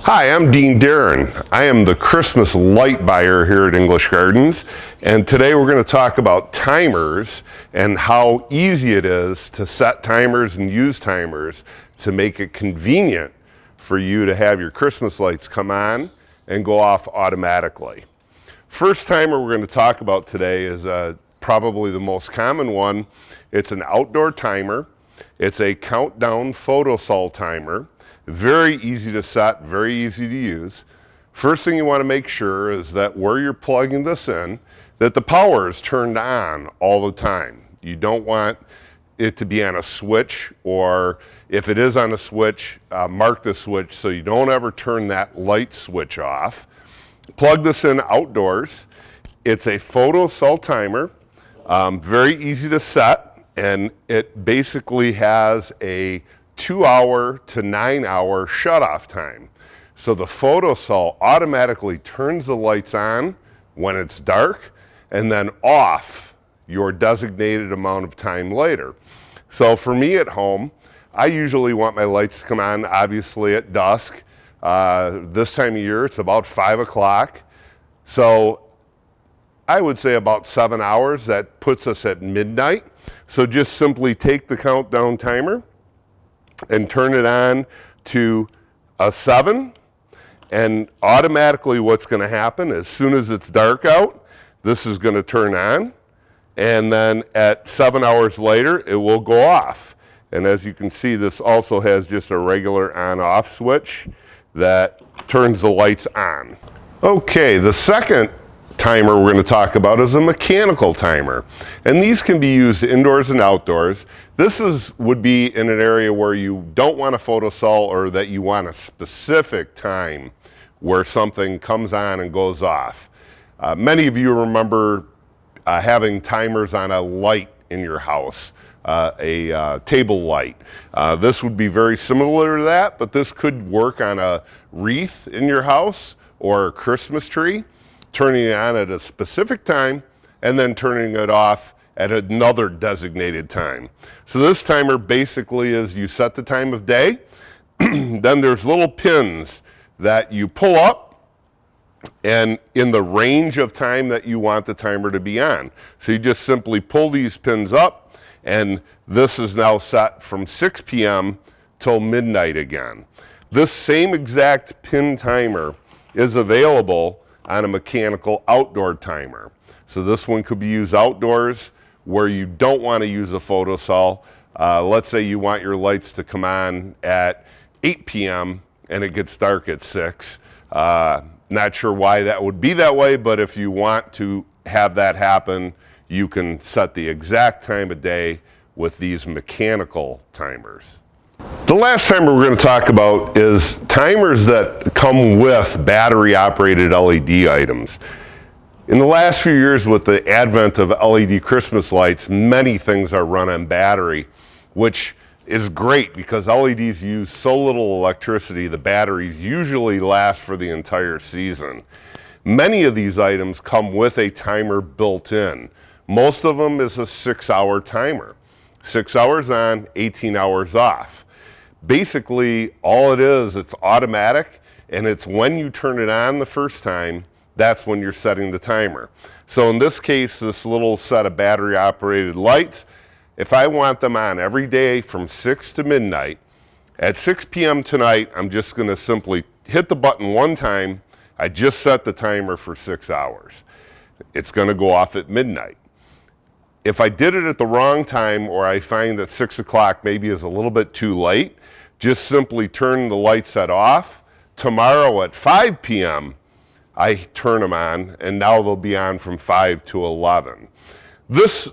Hi, I'm Dean Darren. I am the Christmas light buyer here at English Gardens, and today we're going to talk about timers and how easy it is to set timers and use timers to make it convenient for you to have your Christmas lights come on and go off automatically. First timer we're going to talk about today is probably the most common one. It's an outdoor timer. It's a countdown Photocell timer. Very easy to set, very easy to use. First thing you want to make sure is that where you're plugging this in, that the power is turned on all the time. You don't want it to be on a switch, or if it is on a switch, mark the switch so you don't ever turn that light switch off. Plug this in outdoors. It's a Photocell timer, very easy to set, and it basically has a 2-hour to 9-hour shutoff time. So the Photocell automatically turns the lights on when it's dark and then off your designated amount of time later. So for me at home, I usually want my lights to come on obviously at dusk. This time of year it's about 5 o'clock. So I would say about 7 hours. That puts us at midnight. So just simply take the countdown timer and turn it on to a 7, and automatically what's going to happen as soon as it's dark out, this is going to turn on, and then at 7 hours later it will go off. And as you can see, this also has just a regular on-off switch that turns the lights on. Okay, the second timer we're going to talk about is a mechanical timer, and these can be used indoors and outdoors. This would be in an area where you don't want a photocell, or that you want a specific time where something comes on and goes off. Many of you remember having timers on a light in your house, a table light. This would be very similar to that, but this could work on a wreath in your house or a Christmas tree, turning it on at a specific time and then turning it off at another designated time. So this timer basically is you set the time of day, then there's little pins that you pull up and in the range of time that you want the timer to be on. So you just simply pull these pins up, and this is now set from 6 p.m. till midnight again. This same exact pin timer is available on a mechanical outdoor timer. So this one could be used outdoors where you don't want to use a photocell. Let's say you want your lights to come on at 8 p.m. and it gets dark at 6. Not sure why that would be that way, but if you want to have that happen, you can set the exact time of day with these mechanical timers. The last timer we're going to talk about is timers that come with battery-operated LED items. In the last few years, with the advent of LED Christmas lights, many things are run on battery, which is great because LEDs use so little electricity, the batteries usually last for the entire season. Many of these items come with a timer built in. Most of them is a 6-hour timer. 6 hours on, 18 hours off. Basically, all it is, it's automatic, and it's when you turn it on the first time, that's when you're setting the timer. So in this case, this little set of battery-operated lights, if I want them on every day from 6 to midnight, at 6 p.m. tonight, I'm just going to simply hit the button one time. I just set the timer for 6 hours. It's going to go off at midnight. If I did it at the wrong time, or I find that 6 o'clock maybe is a little bit too late, just simply turn the light set off. Tomorrow at 5 p.m., I turn them on, and now they'll be on from 5 to 11. This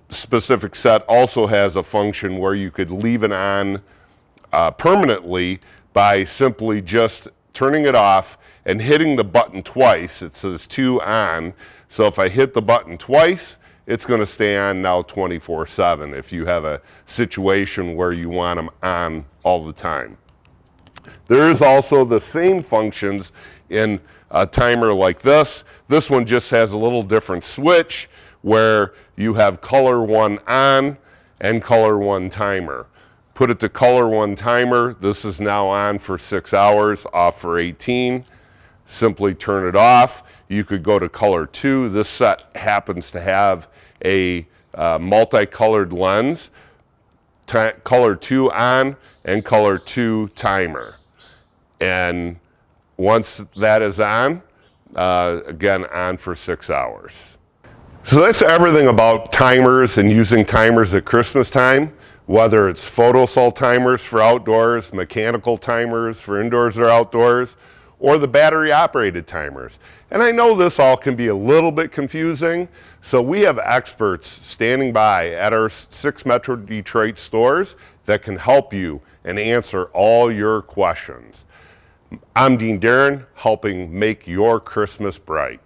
specific set also has a function where you could leave it on permanently by simply just turning it off and hitting the button twice. It says 2 on, so if I hit the button twice, it's going to stay on now 24/7 if you have a situation where you want them on all the time. There is also the same functions in a timer like this. This one just has a little different switch where you have color 1 on and color 1 timer. Put it to color 1 timer. This is now on for 6 hours, off for 18. Simply turn it off. You could go to color 2. This set happens to have a multicolored lens. Color 2 on and color 2 timer. And once that is on, again on for 6 hours. So that's everything about timers and using timers at Christmas time, whether it's photocell timers for outdoors, mechanical timers for indoors or outdoors, or the battery operated timers. And I know this all can be a little bit confusing, so we have experts standing by at our 6 Metro Detroit stores that can help you and answer all your questions. I'm Dean Darren, helping make your Christmas bright.